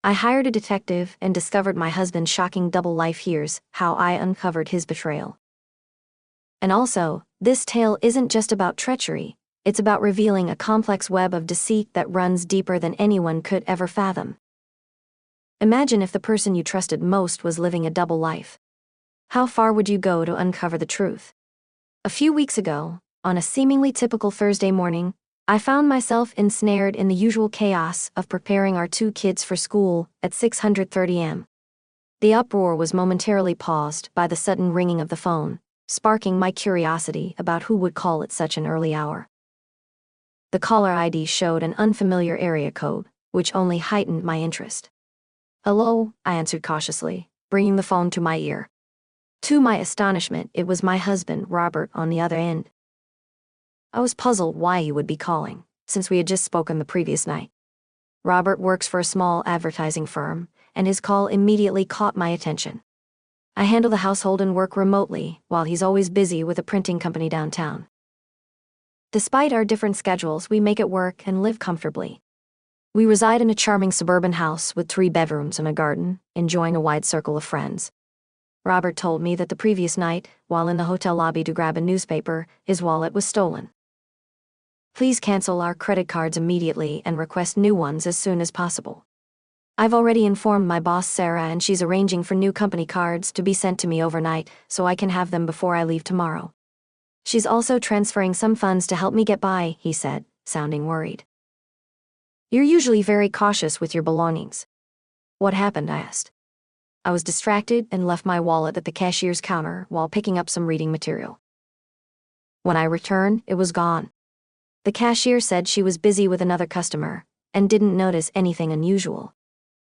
I hired a detective and discovered my husband's shocking double life. Here's how I uncovered his betrayal. And also, this tale isn't just about treachery, it's about revealing a complex web of deceit that runs deeper than anyone could ever fathom. Imagine if the person you trusted most was living a double life. How far would you go to uncover the truth? A few weeks ago, on a seemingly typical Thursday morning, I found myself ensnared in the usual chaos of preparing our 2 kids for school at 6:30 am. The uproar was momentarily paused by the sudden ringing of the phone, sparking my curiosity about who would call at such an early hour. The caller ID showed an unfamiliar area code, which only heightened my interest. "Hello," I answered cautiously, bringing the phone to my ear. To my astonishment, it was my husband, Robert, on the other end. I was puzzled why he would be calling, since we had just spoken the previous night. Robert works for a small advertising firm, and his call immediately caught my attention. I handle the household and work remotely, while he's always busy with a printing company downtown. Despite our different schedules, we make it work and live comfortably. We reside in a charming suburban house with 3 bedrooms and a garden, enjoying a wide circle of friends. Robert told me that the previous night, while in the hotel lobby to grab a newspaper, his wallet was stolen. "Please cancel our credit cards immediately and request new ones as soon as possible. I've already informed my boss Sarah, and she's arranging for new company cards to be sent to me overnight so I can have them before I leave tomorrow. She's also transferring some funds to help me get by," he said, sounding worried. "You're usually very cautious with your belongings." "What happened?" I asked. I was distracted and left my wallet at the cashier's counter while picking up some reading material. When I returned, it was gone. The cashier said she was busy with another customer and didn't notice anything unusual.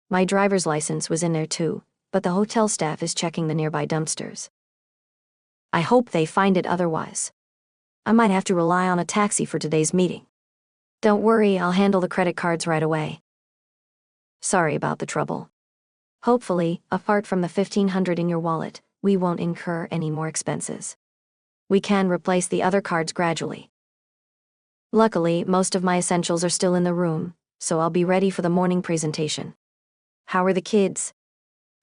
My driver's license was in there too, but the hotel staff is checking the nearby dumpsters. I hope they find it otherwise. I might have to rely on a taxi for today's meeting. "Don't worry, I'll handle the credit cards right away." "Sorry about the trouble. Hopefully, apart from the $1,500 in your wallet, we won't incur any more expenses. We can replace the other cards gradually. Luckily, most of my essentials are still in the room, so I'll be ready for the morning presentation." "How are the kids?"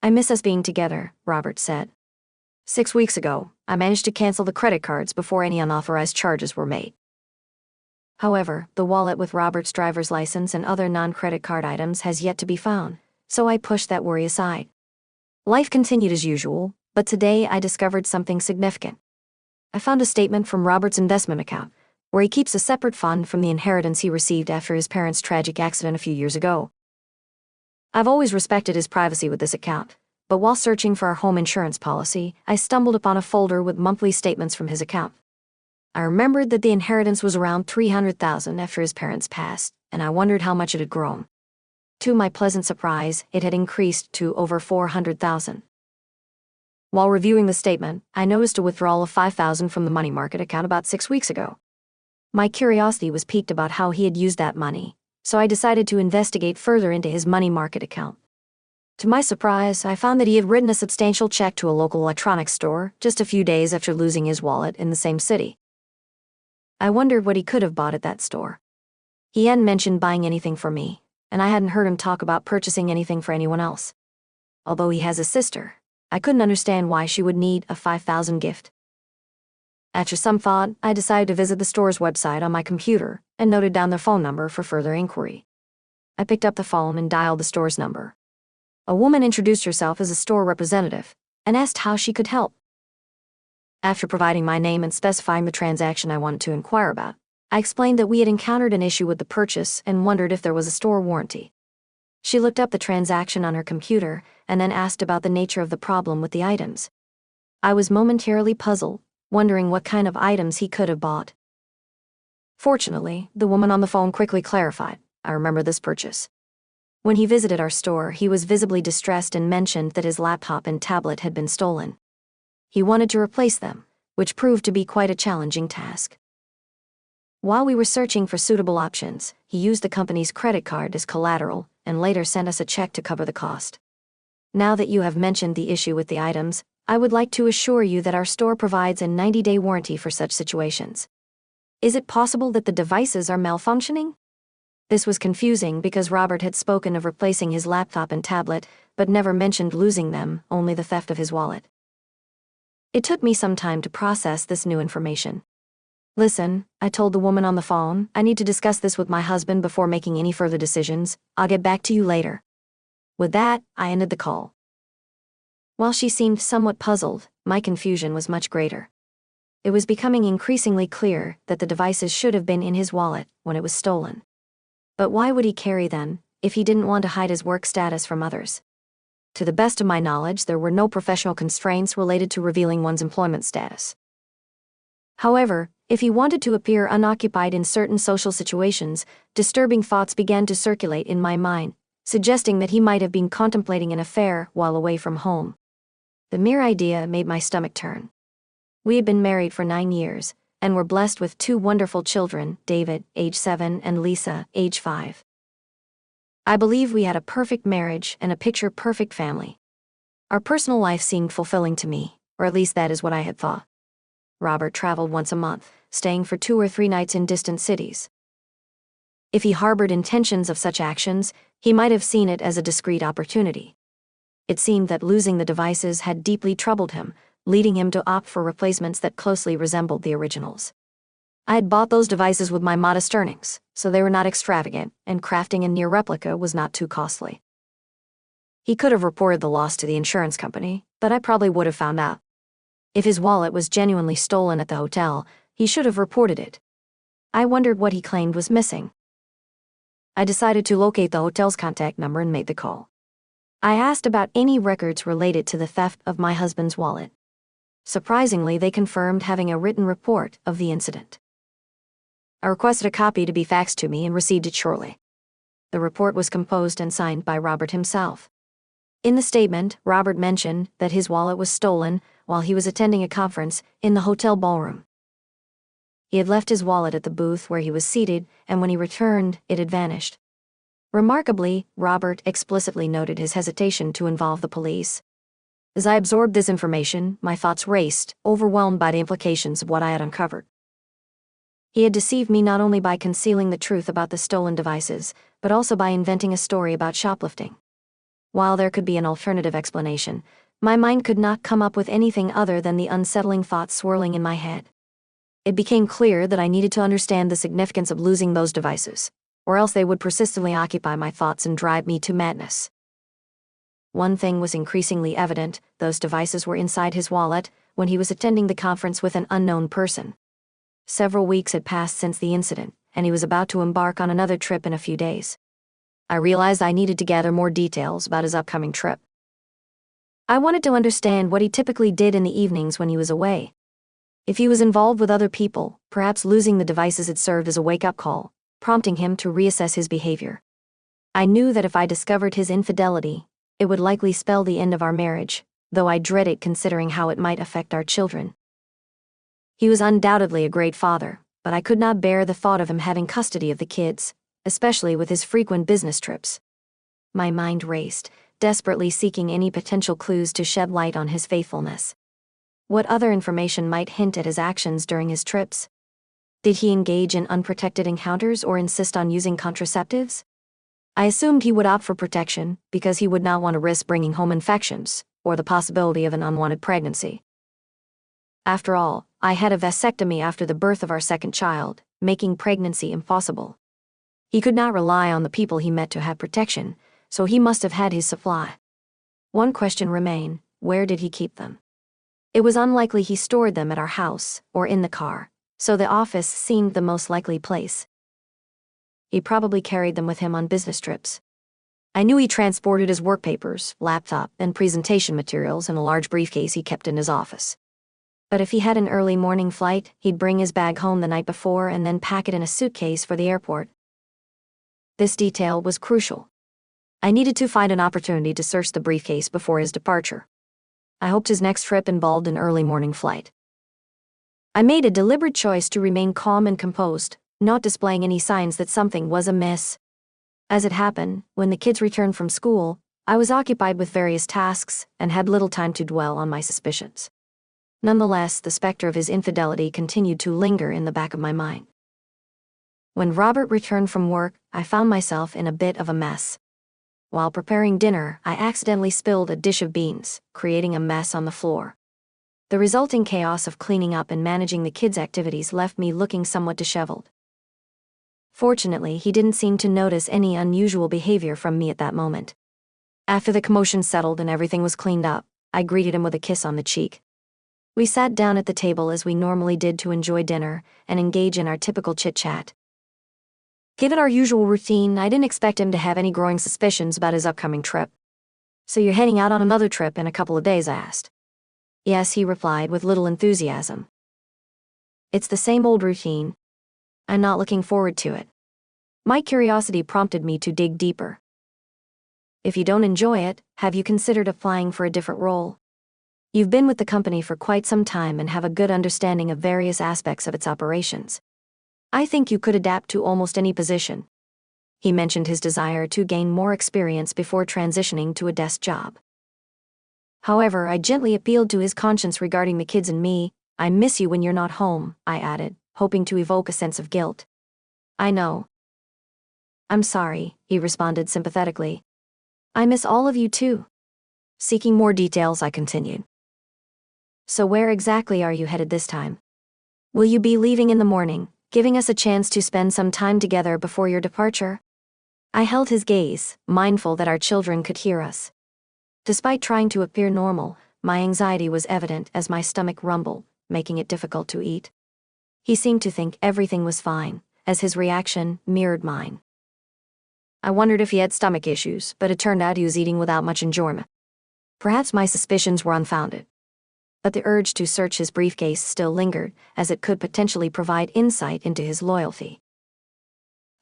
"I miss us being together," Robert said. 6 weeks ago, I managed to cancel the credit cards before any unauthorized charges were made. However, the wallet with Robert's driver's license and other non-credit card items has yet to be found, so I pushed that worry aside. Life continued as usual, but today I discovered something significant. I found a statement from Robert's investment account, where he keeps a separate fund from the inheritance he received after his parents' tragic accident a few years ago. I've always respected his privacy with this account, but while searching for our home insurance policy, I stumbled upon a folder with monthly statements from his account. I remembered that the inheritance was around $300,000 after his parents passed, and I wondered how much it had grown. To my pleasant surprise, it had increased to over $400,000. While reviewing the statement, I noticed a withdrawal of $5,000 from the money market account about 6 weeks ago. My curiosity was piqued about how he had used that money, so I decided to investigate further into his money market account. To my surprise, I found that he had written a substantial check to a local electronics store just a few days after losing his wallet in the same city. I wondered what he could have bought at that store. He hadn't mentioned buying anything for me, and I hadn't heard him talk about purchasing anything for anyone else. Although he has a sister, I couldn't understand why she would need a $5,000 gift. After some thought, I decided to visit the store's website on my computer and noted down their phone number for further inquiry. I picked up the phone and dialed the store's number. A woman introduced herself as a store representative and asked how she could help. After providing my name and specifying the transaction I wanted to inquire about, I explained that we had encountered an issue with the purchase and wondered if there was a store warranty. She looked up the transaction on her computer and then asked about the nature of the problem with the items. I was momentarily puzzled, wondering what kind of items he could have bought. Fortunately, the woman on the phone quickly clarified. "I remember this purchase. When he visited our store, he was visibly distressed and mentioned that his laptop and tablet had been stolen. He wanted to replace them, which proved to be quite a challenging task. While we were searching for suitable options, he used the company's credit card as collateral and later sent us a check to cover the cost. Now that you have mentioned the issue with the items, I would like to assure you that our store provides a 90-day warranty for such situations. Is it possible that the devices are malfunctioning? This was confusing because Robert had spoken of replacing his laptop and tablet, but never mentioned losing them, only the theft of his wallet. It took me some time to process this new information. "Listen," I told the woman on the phone, "I need to discuss this with my husband before making any further decisions. I'll get back to you later." With that, I ended the call. While she seemed somewhat puzzled, my confusion was much greater. It was becoming increasingly clear that the devices should have been in his wallet when it was stolen. But why would he carry them, if he didn't want to hide his work status from others? To the best of my knowledge, there were no professional constraints related to revealing one's employment status. However, if he wanted to appear unoccupied in certain social situations, disturbing thoughts began to circulate in my mind, suggesting that he might have been contemplating an affair while away from home. The mere idea made my stomach turn. We had been married for 9 years, and were blessed with 2 wonderful children, David, age 7, and Lisa, age 5. I believe we had a perfect marriage and a picture-perfect family. Our personal life seemed fulfilling to me, or at least that is what I had thought. Robert traveled once a month, staying for 2 or 3 nights in distant cities. If he harbored intentions of such actions, he might have seen it as a discreet opportunity. It seemed that losing the devices had deeply troubled him, leading him to opt for replacements that closely resembled the originals. I had bought those devices with my modest earnings, so they were not extravagant, and crafting a near replica was not too costly. He could have reported the loss to the insurance company, but I probably would have found out. If his wallet was genuinely stolen at the hotel, he should have reported it. I wondered what he claimed was missing. I decided to locate the hotel's contact number and made the call. I asked about any records related to the theft of my husband's wallet. Surprisingly, they confirmed having a written report of the incident. I requested a copy to be faxed to me and received it shortly. The report was composed and signed by Robert himself. In the statement, Robert mentioned that his wallet was stolen while he was attending a conference in the hotel ballroom. He had left his wallet at the booth where he was seated, and when he returned, it had vanished. Remarkably, Robert explicitly noted his hesitation to involve the police. As I absorbed this information, my thoughts raced, overwhelmed by the implications of what I had uncovered. He had deceived me not only by concealing the truth about the stolen devices, but also by inventing a story about shoplifting. While there could be an alternative explanation, my mind could not come up with anything other than the unsettling thoughts swirling in my head. It became clear that I needed to understand the significance of losing those devices, or else they would persistently occupy my thoughts and drive me to madness. One thing was increasingly evident: those devices were inside his wallet when he was attending the conference with an unknown person. Several weeks had passed since the incident, and he was about to embark on another trip in a few days. I realized I needed to gather more details about his upcoming trip. I wanted to understand what he typically did in the evenings when he was away. If he was involved with other people, perhaps losing the devices had served as a wake-up call, prompting him to reassess his behavior. I knew that if I discovered his infidelity, it would likely spell the end of our marriage, though I dreaded considering how it might affect our children. He was undoubtedly a great father, but I could not bear the thought of him having custody of the kids, especially with his frequent business trips. My mind raced, desperately seeking any potential clues to shed light on his faithfulness. What other information might hint at his actions during his trips? Did he engage in unprotected encounters or insist on using contraceptives? I assumed he would opt for protection because he would not want to risk bringing home infections or the possibility of an unwanted pregnancy. After all, I had a vasectomy after the birth of our second child, making pregnancy impossible. He could not rely on the people he met to have protection, so he must have had his supply. One question remained: where did he keep them? It was unlikely he stored them at our house or in the car, so the office seemed the most likely place. He probably carried them with him on business trips. I knew he transported his work papers, laptop, and presentation materials in a large briefcase he kept in his office. But if he had an early morning flight, he'd bring his bag home the night before and then pack it in a suitcase for the airport. This detail was crucial. I needed to find an opportunity to search the briefcase before his departure. I hoped his next trip involved an early morning flight. I made a deliberate choice to remain calm and composed, not displaying any signs that something was amiss. As it happened, when the kids returned from school, I was occupied with various tasks and had little time to dwell on my suspicions. Nonetheless, the specter of his infidelity continued to linger in the back of my mind. When Robert returned from work, I found myself in a bit of a mess. While preparing dinner, I accidentally spilled a dish of beans, creating a mess on the floor. The resulting chaos of cleaning up and managing the kids' activities left me looking somewhat disheveled. Fortunately, he didn't seem to notice any unusual behavior from me at that moment. After the commotion settled and everything was cleaned up, I greeted him with a kiss on the cheek. We sat down at the table as we normally did to enjoy dinner and engage in our typical chit-chat. Given our usual routine, I didn't expect him to have any growing suspicions about his upcoming trip. "So you're heading out on another trip in a couple of days?" I asked. "Yes," he replied with little enthusiasm. "It's the same old routine. I'm not looking forward to it." My curiosity prompted me to dig deeper. "If you don't enjoy it, have you considered applying for a different role? You've been with the company for quite some time and have a good understanding of various aspects of its operations. I think you could adapt to almost any position." He mentioned his desire to gain more experience before transitioning to a desk job. However, I gently appealed to his conscience regarding the kids and me. "I miss you when you're not home," I added, hoping to evoke a sense of guilt. "I know. I'm sorry," he responded sympathetically. "I miss all of you too." Seeking more details, I continued. "So where exactly are you headed this time? Will you be leaving in the morning, giving us a chance to spend some time together before your departure?" I held his gaze, mindful that our children could hear us. Despite trying to appear normal, my anxiety was evident as my stomach rumbled, making it difficult to eat. He seemed to think everything was fine, as his reaction mirrored mine. I wondered if he had stomach issues, but it turned out he was eating without much enjoyment. Perhaps my suspicions were unfounded. But the urge to search his briefcase still lingered, as it could potentially provide insight into his loyalty.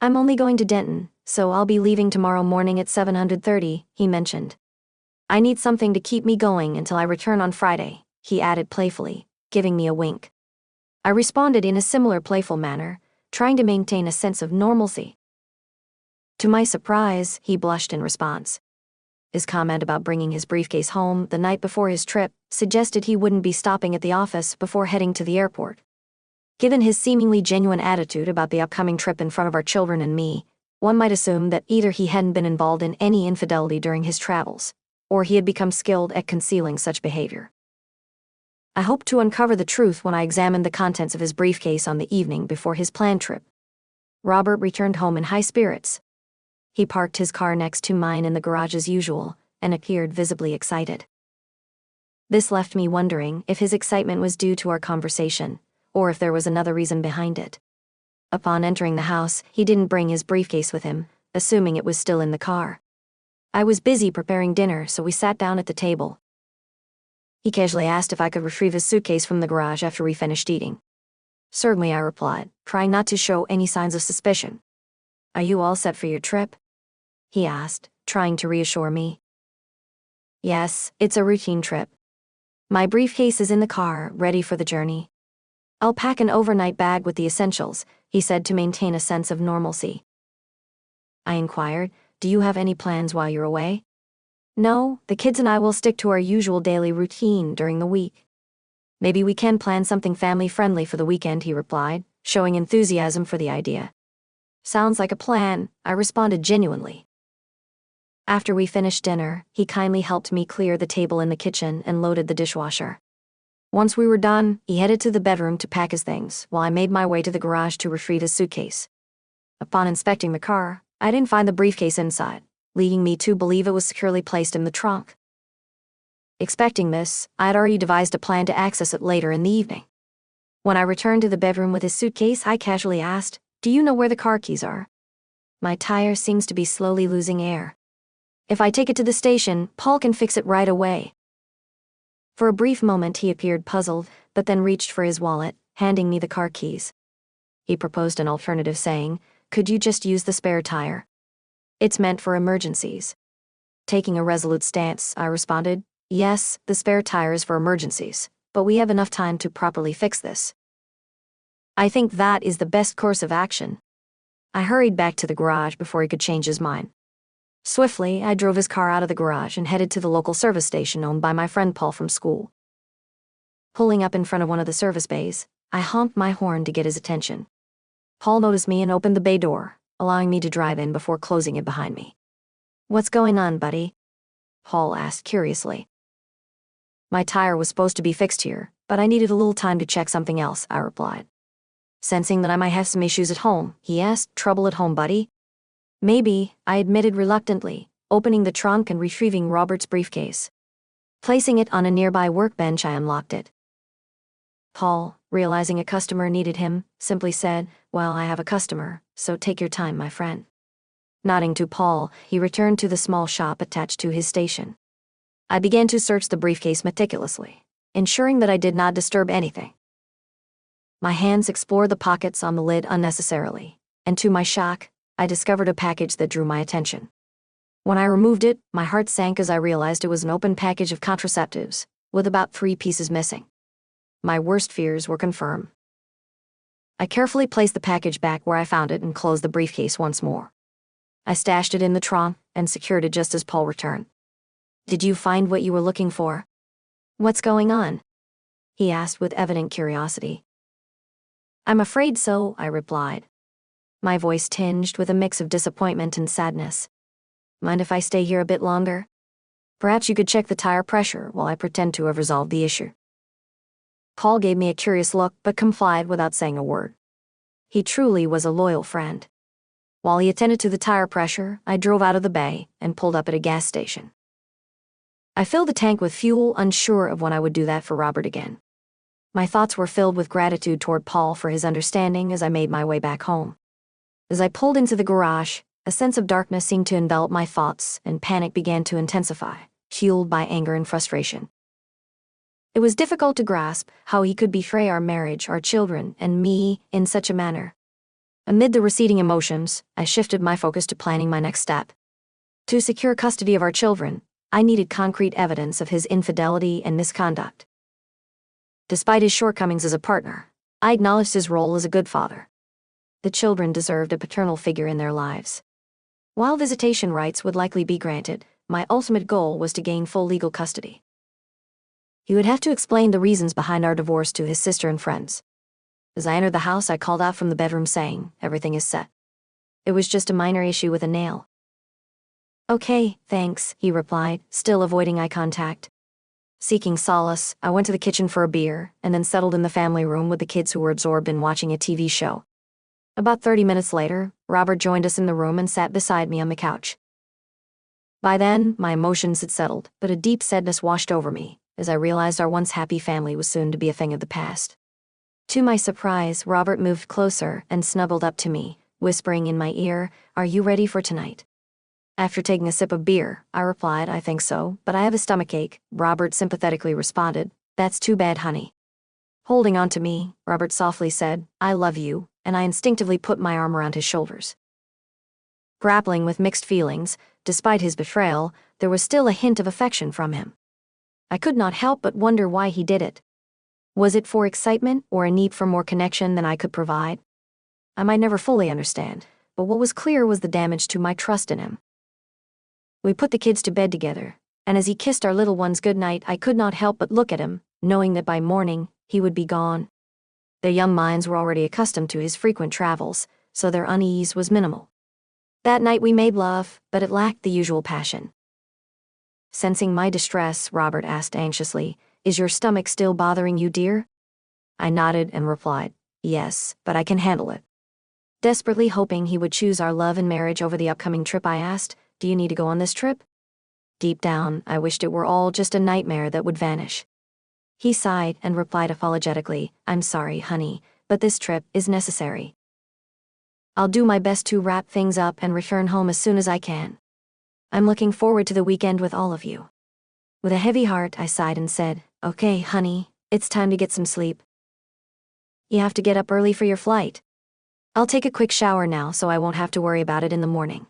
"I'm only going to Denton, so I'll be leaving tomorrow morning at 7:30, he mentioned. "I need something to keep me going until I return on Friday," he added playfully, giving me a wink. I responded in a similar playful manner, trying to maintain a sense of normalcy. To my surprise, he blushed in response. His comment about bringing his briefcase home the night before his trip suggested he wouldn't be stopping at the office before heading to the airport. Given his seemingly genuine attitude about the upcoming trip in front of our children and me, one might assume that either he hadn't been involved in any infidelity during his travels, or he had become skilled at concealing such behavior. I hoped to uncover the truth when I examined the contents of his briefcase on the evening before his planned trip. Robert returned home in high spirits. He parked his car next to mine in the garage as usual, and appeared visibly excited. This left me wondering if his excitement was due to our conversation, or if there was another reason behind it. Upon entering the house, he didn't bring his briefcase with him, assuming it was still in the car. I was busy preparing dinner, so we sat down at the table. He casually asked if I could retrieve his suitcase from the garage after we finished eating. "Certainly," I replied, trying not to show any signs of suspicion. "Are you all set for your trip?" he asked, trying to reassure me. "Yes, it's a routine trip. My briefcase is in the car, ready for the journey. I'll pack an overnight bag with the essentials," he said to maintain a sense of normalcy. I inquired, "Do you have any plans while you're away?" "No, the kids and I will stick to our usual daily routine during the week." "Maybe we can plan something family-friendly for the weekend," he replied, showing enthusiasm for the idea. "Sounds like a plan," I responded genuinely. After we finished dinner, he kindly helped me clear the table in the kitchen and loaded the dishwasher. Once we were done, he headed to the bedroom to pack his things, while I made my way to the garage to retrieve his suitcase. Upon inspecting the car, I didn't find the briefcase inside, leading me to believe it was securely placed in the trunk. Expecting this, I had already devised a plan to access it later in the evening. When I returned to the bedroom with his suitcase, I casually asked, "Do you know where the car keys are? My tire seems to be slowly losing air. If I take it to the station, Paul can fix it right away." For a brief moment he appeared puzzled, but then reached for his wallet, handing me the car keys. He proposed an alternative, saying, "Could you just use the spare tire? It's meant for emergencies." Taking a resolute stance, I responded, "Yes, the spare tire is for emergencies, but we have enough time to properly fix this. I think that is the best course of action." I hurried back to the garage before he could change his mind. Swiftly, I drove his car out of the garage and headed to the local service station owned by my friend Paul from school. Pulling up in front of one of the service bays, I honked my horn to get his attention. Paul noticed me and opened the bay door, allowing me to drive in before closing it behind me. "What's going on, buddy?" Paul asked curiously. "My tire was supposed to be fixed here, but I needed a little time to check something else," I replied. Sensing that I might have some issues at home, he asked, "Trouble at home, buddy?" "Maybe," I admitted reluctantly, opening the trunk and retrieving Robert's briefcase. Placing it on a nearby workbench, I unlocked it. Paul, realizing a customer needed him, simply said, "Well, I have a customer, so take your time, my friend." Nodding to Paul, he returned to the small shop attached to his station. I began to search the briefcase meticulously, ensuring that I did not disturb anything. My hands explored the pockets on the lid unnecessarily, and to my shock, I discovered a package that drew my attention. When I removed it, my heart sank as I realized it was an open package of contraceptives, with about 3 pieces missing. My worst fears were confirmed. I carefully placed the package back where I found it and closed the briefcase once more. I stashed it in the trunk and secured it just as Paul returned. "Did you find what you were looking for?" "What's going on?" he asked with evident curiosity. "I'm afraid so," I replied, my voice tinged with a mix of disappointment and sadness. "Mind if I stay here a bit longer? Perhaps you could check the tire pressure while I pretend to have resolved the issue." Paul gave me a curious look but complied without saying a word. He truly was a loyal friend. While he attended to the tire pressure, I drove out of the bay and pulled up at a gas station. I filled the tank with fuel, unsure of when I would do that for Robert again. My thoughts were filled with gratitude toward Paul for his understanding as I made my way back home. As I pulled into the garage, a sense of darkness seemed to envelop my thoughts, and panic began to intensify, fueled by anger and frustration. It was difficult to grasp how he could betray our marriage, our children, and me in such a manner. Amid the receding emotions, I shifted my focus to planning my next step. To secure custody of our children, I needed concrete evidence of his infidelity and misconduct. Despite his shortcomings as a partner, I acknowledged his role as a good father. The children deserved a paternal figure in their lives. While visitation rights would likely be granted, my ultimate goal was to gain full legal custody. He would have to explain the reasons behind our divorce to his sister and friends. As I entered the house, I called out from the bedroom saying, "Everything is set." It was just a minor issue with a nail. "Okay, thanks," he replied, still avoiding eye contact. Seeking solace, I went to the kitchen for a beer, and then settled in the family room with the kids who were absorbed in watching a TV show. About 30 minutes later, Robert joined us in the room and sat beside me on the couch. By then, my emotions had settled, but a deep sadness washed over me, as I realized our once happy family was soon to be a thing of the past. To my surprise, Robert moved closer and snuggled up to me, whispering in my ear, "Are you ready for tonight?" After taking a sip of beer, I replied, "I think so, but I have a stomachache." Robert sympathetically responded, "That's too bad, honey." Holding on to me, Robert softly said, "I love you," and I instinctively put my arm around his shoulders. Grappling with mixed feelings, despite his betrayal, there was still a hint of affection from him. I could not help but wonder why he did it. Was it for excitement or a need for more connection than I could provide? I might never fully understand, but what was clear was the damage to my trust in him. We put the kids to bed together, and as he kissed our little ones goodnight, I could not help but look at him, knowing that by morning, he would be gone. Their young minds were already accustomed to his frequent travels, so their unease was minimal. That night we made love, but it lacked the usual passion. Sensing my distress, Robert asked anxiously, "Is your stomach still bothering you, dear?" I nodded and replied, "Yes, but I can handle it." Desperately hoping he would choose our love and marriage over the upcoming trip, I asked, "Do you need to go on this trip?" Deep down, I wished it were all just a nightmare that would vanish. He sighed and replied apologetically, "I'm sorry, honey, but this trip is necessary. I'll do my best to wrap things up and return home as soon as I can. I'm looking forward to the weekend with all of you." With a heavy heart, I sighed and said, "Okay, honey, it's time to get some sleep. You have to get up early for your flight. I'll take a quick shower now so I won't have to worry about it in the morning."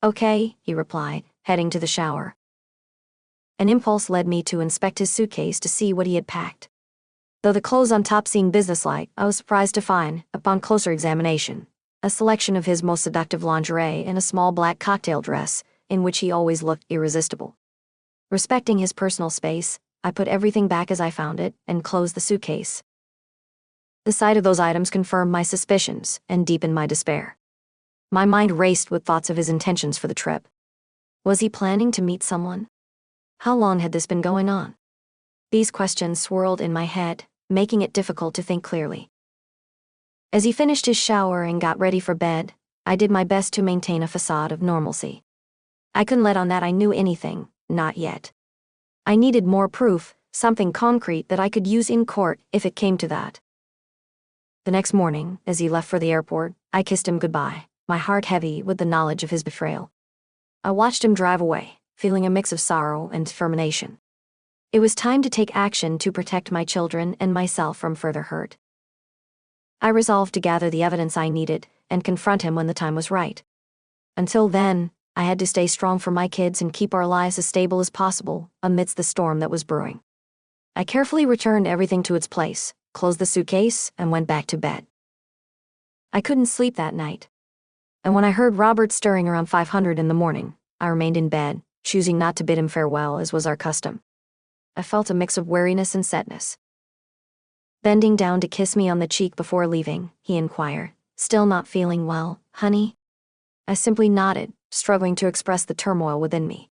"Okay," he replied, heading to the shower. An impulse led me to inspect his suitcase to see what he had packed. Though the clothes on top seemed businesslike, I was surprised to find, upon closer examination, a selection of his most seductive lingerie and a small black cocktail dress, in which he always looked irresistible. Respecting his personal space, I put everything back as I found it and closed the suitcase. The sight of those items confirmed my suspicions and deepened my despair. My mind raced with thoughts of his intentions for the trip. Was he planning to meet someone? How long had this been going on? These questions swirled in my head, making it difficult to think clearly. As he finished his shower and got ready for bed, I did my best to maintain a facade of normalcy. I couldn't let on that I knew anything, not yet. I needed more proof, something concrete that I could use in court if it came to that. The next morning, as he left for the airport, I kissed him goodbye, my heart heavy with the knowledge of his betrayal. I watched him drive away, feeling a mix of sorrow and determination. It was time to take action to protect my children and myself from further hurt. I resolved to gather the evidence I needed and confront him when the time was right. Until then, I had to stay strong for my kids and keep our lives as stable as possible amidst the storm that was brewing. I carefully returned everything to its place, closed the suitcase, and went back to bed. I couldn't sleep that night. And when I heard Robert stirring around 500 in the morning, I remained in bed, choosing not to bid him farewell as was our custom. I felt a mix of weariness and sadness. Bending down to kiss me on the cheek before leaving, he inquired, "Still not feeling well, honey?" I simply nodded, struggling to express the turmoil within me.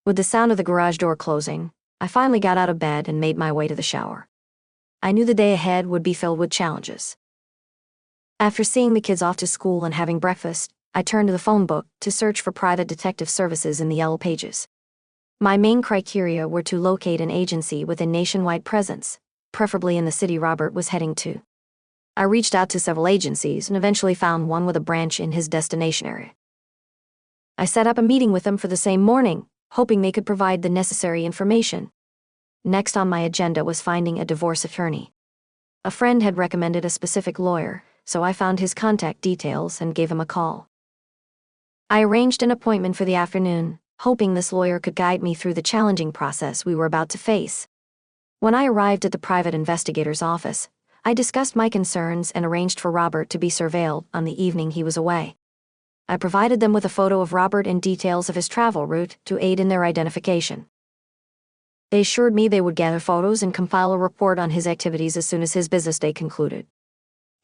With the sound of the garage door closing, I finally got out of bed and made my way to the shower. I knew the day ahead would be filled with challenges. After seeing the kids off to school and having breakfast, I turned to the phone book to search for private detective services in the yellow pages. My main criteria were to locate an agency with a nationwide presence, preferably in the city Robert was heading to. I reached out to several agencies and eventually found one with a branch in his destination area. I set up a meeting with them for the same morning, hoping they could provide the necessary information. Next on my agenda was finding a divorce attorney. A friend had recommended a specific lawyer, so I found his contact details and gave him a call. I arranged an appointment for the afternoon, hoping this lawyer could guide me through the challenging process we were about to face. When I arrived at the private investigator's office, I discussed my concerns and arranged for Robert to be surveilled on the evening he was away. I provided them with a photo of Robert and details of his travel route to aid in their identification. They assured me they would gather photos and compile a report on his activities as soon as his business day concluded.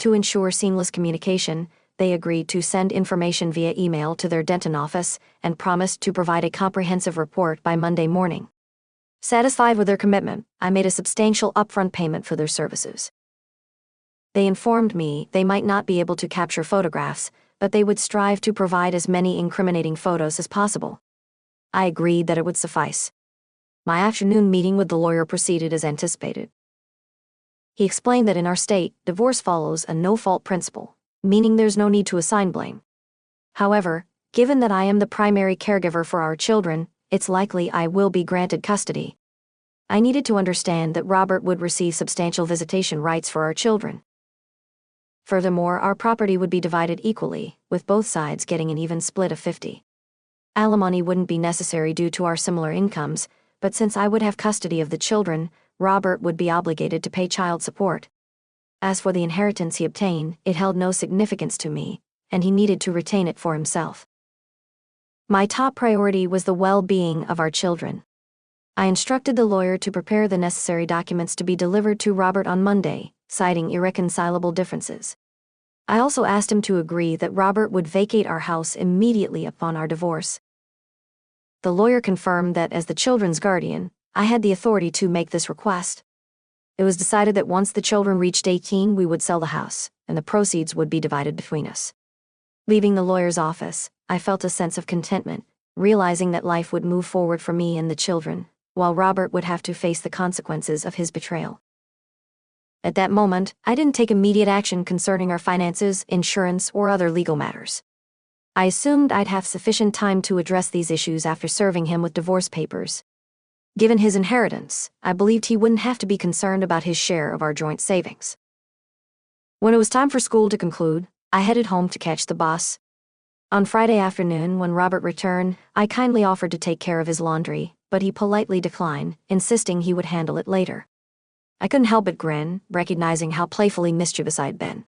To ensure seamless communication, they agreed to send information via email to their Denton office and promised to provide a comprehensive report by Monday morning. Satisfied with their commitment, I made a substantial upfront payment for their services. They informed me they might not be able to capture photographs, but they would strive to provide as many incriminating photos as possible. I agreed that it would suffice. My afternoon meeting with the lawyer proceeded as anticipated. He explained that in our state, divorce follows a no-fault principle, meaning there's no need to assign blame. However, given that I am the primary caregiver for our children, it's likely I will be granted custody. I needed to understand that Robert would receive substantial visitation rights for our children. Furthermore, our property would be divided equally, with both sides getting an even split of 50. Alimony wouldn't be necessary due to our similar incomes, but since I would have custody of the children, Robert would be obligated to pay child support. As for the inheritance he obtained, it held no significance to me, and he needed to retain it for himself. My top priority was the well-being of our children. I instructed the lawyer to prepare the necessary documents to be delivered to Robert on Monday, citing irreconcilable differences. I also asked him to agree that Robert would vacate our house immediately upon our divorce. The lawyer confirmed that as the children's guardian, I had the authority to make this request. It was decided that once the children reached 18, we would sell the house, and the proceeds would be divided between us. Leaving the lawyer's office, I felt a sense of contentment, realizing that life would move forward for me and the children, while Robert would have to face the consequences of his betrayal. At that moment, I didn't take immediate action concerning our finances, insurance, or other legal matters. I assumed I'd have sufficient time to address these issues after serving him with divorce papers. Given his inheritance, I believed he wouldn't have to be concerned about his share of our joint savings. When it was time for school to conclude, I headed home to catch the bus. On Friday afternoon, when Robert returned, I kindly offered to take care of his laundry, but he politely declined, insisting he would handle it later. I couldn't help but grin, recognizing how playfully mischievous I'd been.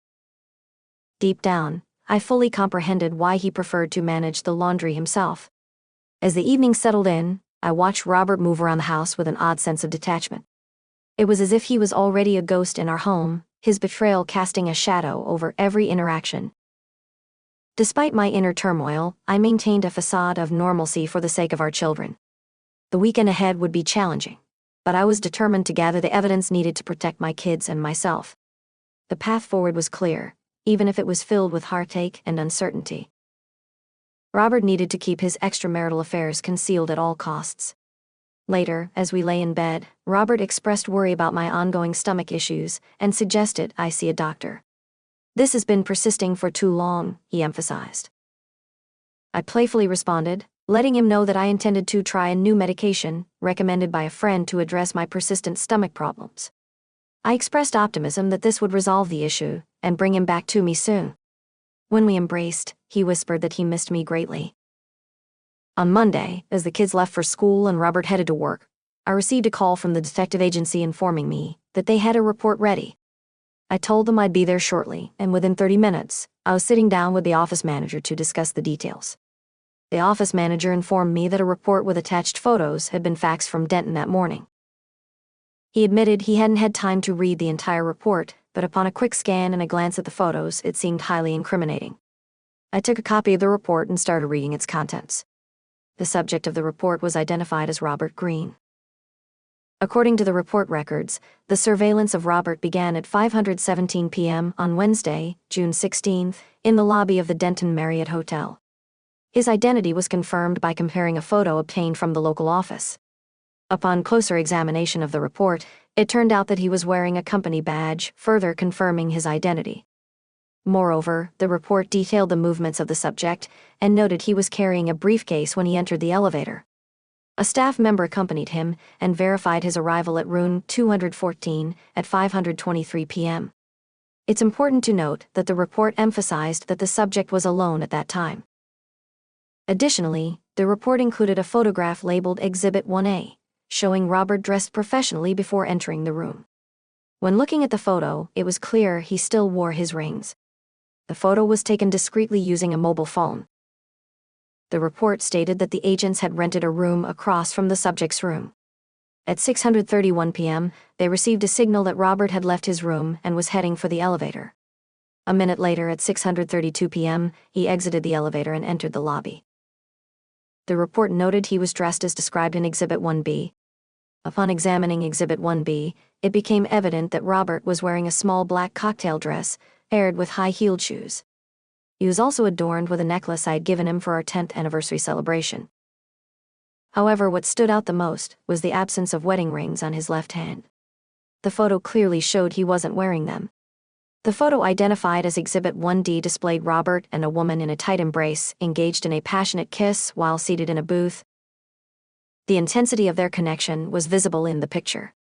Deep down, I fully comprehended why he preferred to manage the laundry himself. As the evening settled in, I watched Robert move around the house with an odd sense of detachment. It was as if he was already a ghost in our home, his betrayal casting a shadow over every interaction. Despite my inner turmoil, I maintained a facade of normalcy for the sake of our children. The weekend ahead would be challenging, but I was determined to gather the evidence needed to protect my kids and myself. The path forward was clear, even if it was filled with heartache and uncertainty. Robert needed to keep his extramarital affairs concealed at all costs. Later, as we lay in bed, Robert expressed worry about my ongoing stomach issues and suggested I see a doctor. "This has been persisting for too long," he emphasized. I playfully responded, letting him know that I intended to try a new medication recommended by a friend to address my persistent stomach problems. I expressed optimism that this would resolve the issue and bring him back to me soon. When we embraced, he whispered that he missed me greatly. On Monday, as the kids left for school and Robert headed to work, I received a call from the detective agency informing me that they had a report ready. I told them I'd be there shortly, and within 30 minutes, I was sitting down with the office manager to discuss the details. The office manager informed me that a report with attached photos had been faxed from Denton that morning. He admitted he hadn't had time to read the entire report, but upon a quick scan and a glance at the photos, it seemed highly incriminating. I took a copy of the report and started reading its contents. The subject of the report was identified as Robert Greene. According to the report records, the surveillance of Robert began at 5:17 p.m. on Wednesday, June 16, in the lobby of the Denton Marriott Hotel. His identity was confirmed by comparing a photo obtained from the local office. Upon closer examination of the report, it turned out that he was wearing a company badge, further confirming his identity. Moreover, the report detailed the movements of the subject and noted he was carrying a briefcase when he entered the elevator. A staff member accompanied him and verified his arrival at room 214 at 5:23 p.m. It's important to note that the report emphasized that the subject was alone at that time. Additionally, the report included a photograph labeled Exhibit 1A, showing Robert dressed professionally before entering the room. When looking at the photo, it was clear he still wore his rings. The photo was taken discreetly using a mobile phone. The report stated that the agents had rented a room across from the subject's room. At 6:31 p.m., they received a signal that Robert had left his room and was heading for the elevator. A minute later, at 6:32 p.m., he exited the elevator and entered the lobby. The report noted he was dressed as described in Exhibit 1B. Upon examining Exhibit 1B, it became evident that Robert was wearing a small black cocktail dress, paired with high-heeled shoes. He was also adorned with a necklace I had given him for our 10th anniversary celebration. However, what stood out the most was the absence of wedding rings on his left hand. The photo clearly showed he wasn't wearing them. The photo identified as Exhibit 1D displayed Robert and a woman in a tight embrace, engaged in a passionate kiss while seated in a booth. The intensity of their connection was visible in the picture.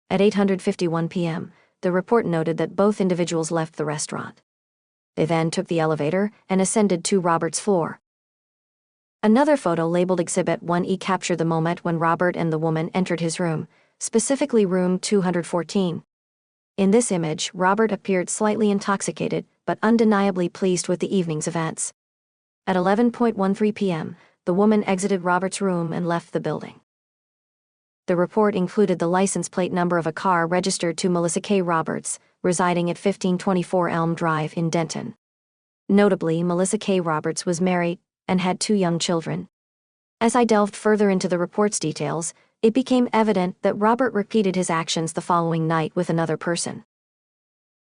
At 8:51 p.m., the report noted that both individuals left the restaurant. They then took the elevator and ascended to Robert's floor. Another photo labeled Exhibit 1E captured the moment when Robert and the woman entered his room, specifically room 214. In this image, Robert appeared slightly intoxicated, but undeniably pleased with the evening's events. At 11:13 p.m., the woman exited Robert's room and left the building. The report included the license plate number of a car registered to Melissa K. Roberts, residing at 1524 Elm Drive in Denton. Notably, Melissa K. Roberts was married and had 2 young children. As I delved further into the report's details, it became evident that Robert repeated his actions the following night with another person.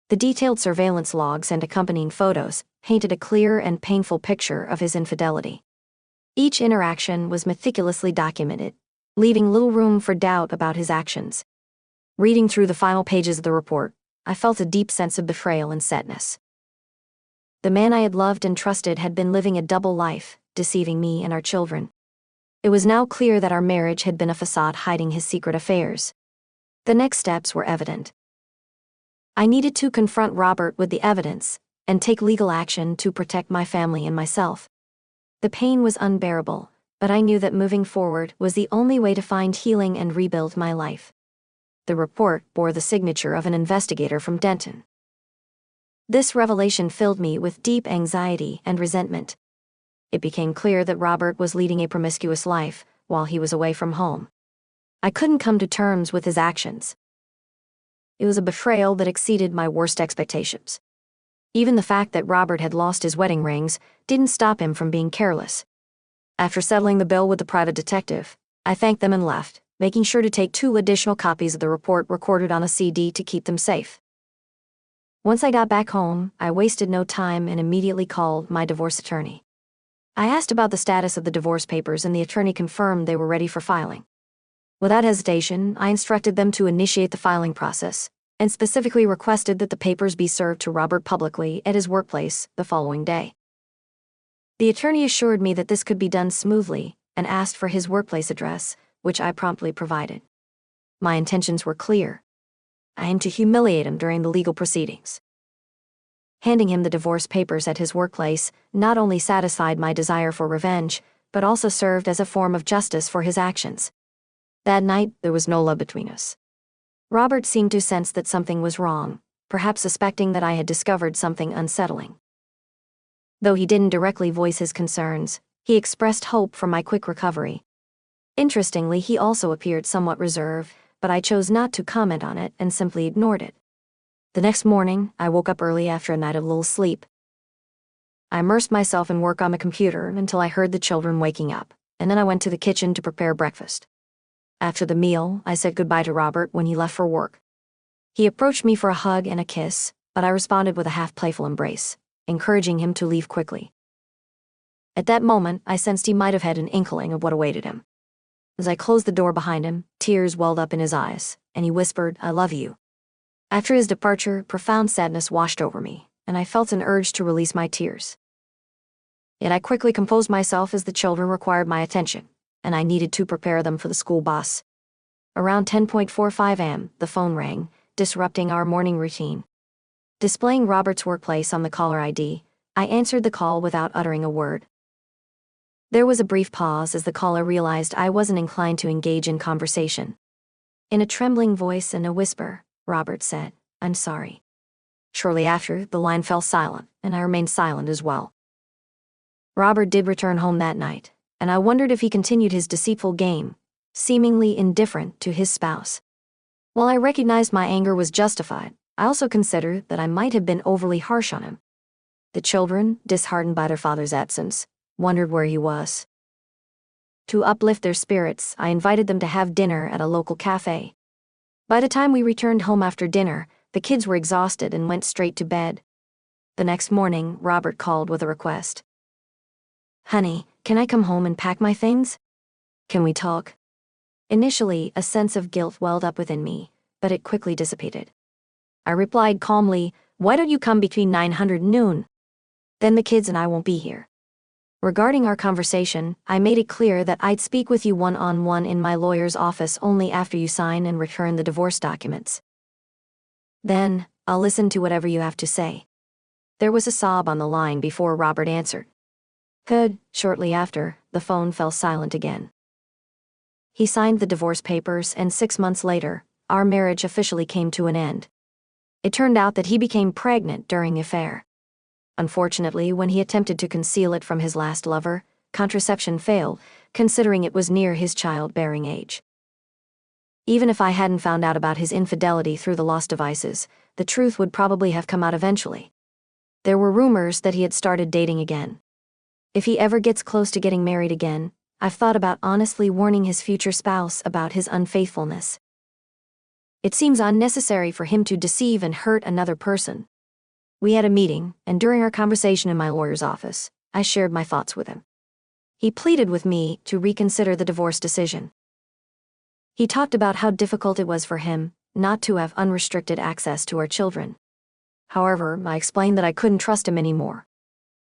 The detailed surveillance logs and accompanying photos painted a clear and painful picture of his infidelity. Each interaction was meticulously documented, leaving little room for doubt about his actions. Reading through the final pages of the report, I felt a deep sense of betrayal and sadness. The man I had loved and trusted had been living a double life, deceiving me and our children. It was now clear that our marriage had been a facade hiding his secret affairs. The next steps were evident. I needed to confront Robert with the evidence and take legal action to protect my family and myself. The pain was unbearable, but I knew that moving forward was the only way to find healing and rebuild my life. The report bore the signature of an investigator from Denton. This revelation filled me with deep anxiety and resentment. It became clear that Robert was leading a promiscuous life while he was away from home. I couldn't come to terms with his actions. It was a betrayal that exceeded my worst expectations. Even the fact that Robert had lost his wedding rings didn't stop him from being careless. After settling the bill with the private detective, I thanked them and left, making sure to take 2 additional copies of the report recorded on a CD to keep them safe. Once I got back home, I wasted no time and immediately called my divorce attorney. I asked about the status of the divorce papers and the attorney confirmed they were ready for filing. Without hesitation, I instructed them to initiate the filing process, and specifically requested that the papers be served to Robert publicly at his workplace the following day. The attorney assured me that this could be done smoothly and asked for his workplace address, which I promptly provided. My intentions were clear. I aimed to humiliate him during the legal proceedings. Handing him the divorce papers at his workplace not only satisfied my desire for revenge, but also served as a form of justice for his actions. That night, there was no love between us. Robert seemed to sense that something was wrong, perhaps suspecting that I had discovered something unsettling. Though he didn't directly voice his concerns, he expressed hope for my quick recovery. Interestingly, he also appeared somewhat reserved, but I chose not to comment on it and simply ignored it. The next morning, I woke up early after a night of little sleep. I immersed myself in work on the computer until I heard the children waking up, and then I went to the kitchen to prepare breakfast. After the meal, I said goodbye to Robert when he left for work. He approached me for a hug and a kiss, but I responded with a half-playful embrace, encouraging him to leave quickly. At that moment, I sensed he might have had an inkling of what awaited him. As I closed the door behind him, tears welled up in his eyes, and he whispered, "I love you." After his departure, profound sadness washed over me, and I felt an urge to release my tears. Yet I quickly composed myself as the children required my attention, and I needed to prepare them for the school bus. Around 10:45 a.m., the phone rang, disrupting our morning routine. Displaying Robert's workplace on the caller ID, I answered the call without uttering a word. There was a brief pause as the caller realized I wasn't inclined to engage in conversation. In a trembling voice and a whisper, Robert said, "I'm sorry." Shortly after, the line fell silent, and I remained silent as well. Robert did return home that night, and I wondered if he continued his deceitful game, seemingly indifferent to his spouse. While I recognized my anger was justified, I also considered that I might have been overly harsh on him. The children, disheartened by their father's absence, wondered where he was. To uplift their spirits, I invited them to have dinner at a local cafe. By the time we returned home after dinner, the kids were exhausted and went straight to bed. The next morning, Robert called with a request. "Honey, can I come home and pack my things? Can we talk?" Initially, a sense of guilt welled up within me, but it quickly dissipated. I replied calmly, "Why don't you come between 900 and noon? Then the kids and I won't be here." Regarding our conversation, I made it clear that I'd speak with you one-on-one in my lawyer's office only after you sign and return the divorce documents. Then, I'll listen to whatever you have to say. There was a sob on the line before Robert answered. Good. Shortly after, the phone fell silent again. He signed the divorce papers, and 6 months later, our marriage officially came to an end. It turned out that he became pregnant during the affair. Unfortunately, when he attempted to conceal it from his last lover, contraception failed, considering it was near his childbearing age. Even if I hadn't found out about his infidelity through the lost devices, the truth would probably have come out eventually. There were rumors that he had started dating again. If he ever gets close to getting married again, I've thought about honestly warning his future spouse about his unfaithfulness. It seems unnecessary for him to deceive and hurt another person. We had a meeting, and during our conversation in my lawyer's office, I shared my thoughts with him. He pleaded with me to reconsider the divorce decision. He talked about how difficult it was for him not to have unrestricted access to our children. However, I explained that I couldn't trust him anymore.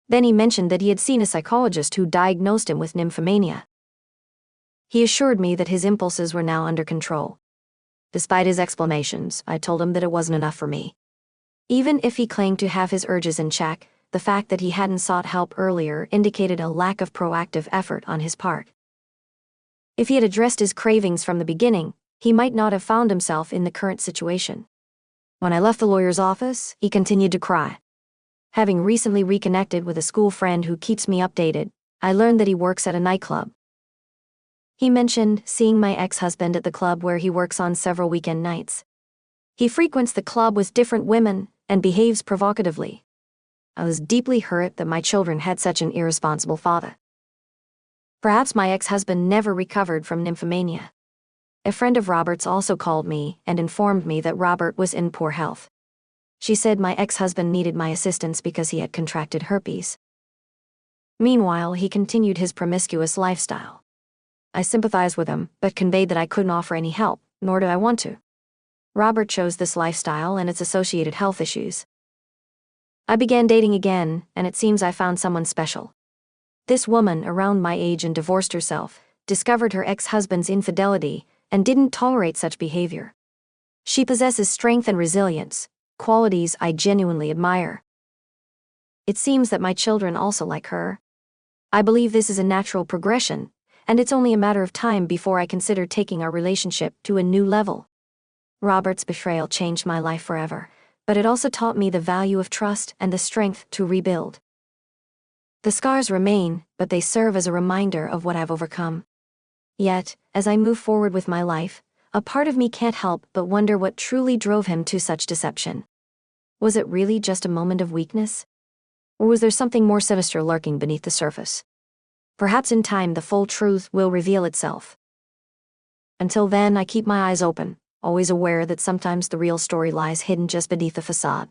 Then he mentioned that he had seen a psychologist who diagnosed him with nymphomania. He assured me that his impulses were now under control. Despite his explanations, I told him that it wasn't enough for me. Even if he claimed to have his urges in check, the fact that he hadn't sought help earlier indicated a lack of proactive effort on his part. If he had addressed his cravings from the beginning, he might not have found himself in the current situation. When I left the lawyer's office, he continued to cry. Having recently reconnected with a school friend who keeps me updated, I learned that he works at a nightclub. He mentioned seeing my ex-husband at the club where he works on several weekend nights. He frequents the club with different women and behaves provocatively. I was deeply hurt that my children had such an irresponsible father. Perhaps my ex-husband never recovered from nymphomania. A friend of Robert's also called me and informed me that Robert was in poor health. She said my ex-husband needed my assistance because he had contracted herpes. Meanwhile, he continued his promiscuous lifestyle. I sympathized with him, but conveyed that I couldn't offer any help, nor did I want to. Robert chose this lifestyle and its associated health issues. I began dating again, and it seems I found someone special. This woman, around my age and divorced herself, discovered her ex-husband's infidelity and didn't tolerate such behavior. She possesses strength and resilience, qualities I genuinely admire. It seems that my children also like her. I believe this is a natural progression, and it's only a matter of time before I consider taking our relationship to a new level. Robert's betrayal changed my life forever, but it also taught me the value of trust and the strength to rebuild. The scars remain, but they serve as a reminder of what I've overcome. Yet, as I move forward with my life, a part of me can't help but wonder what truly drove him to such deception. Was it really just a moment of weakness? Or was there something more sinister lurking beneath the surface? Perhaps in time the full truth will reveal itself. Until then, I keep my eyes open, always aware that sometimes the real story lies hidden just beneath the facade.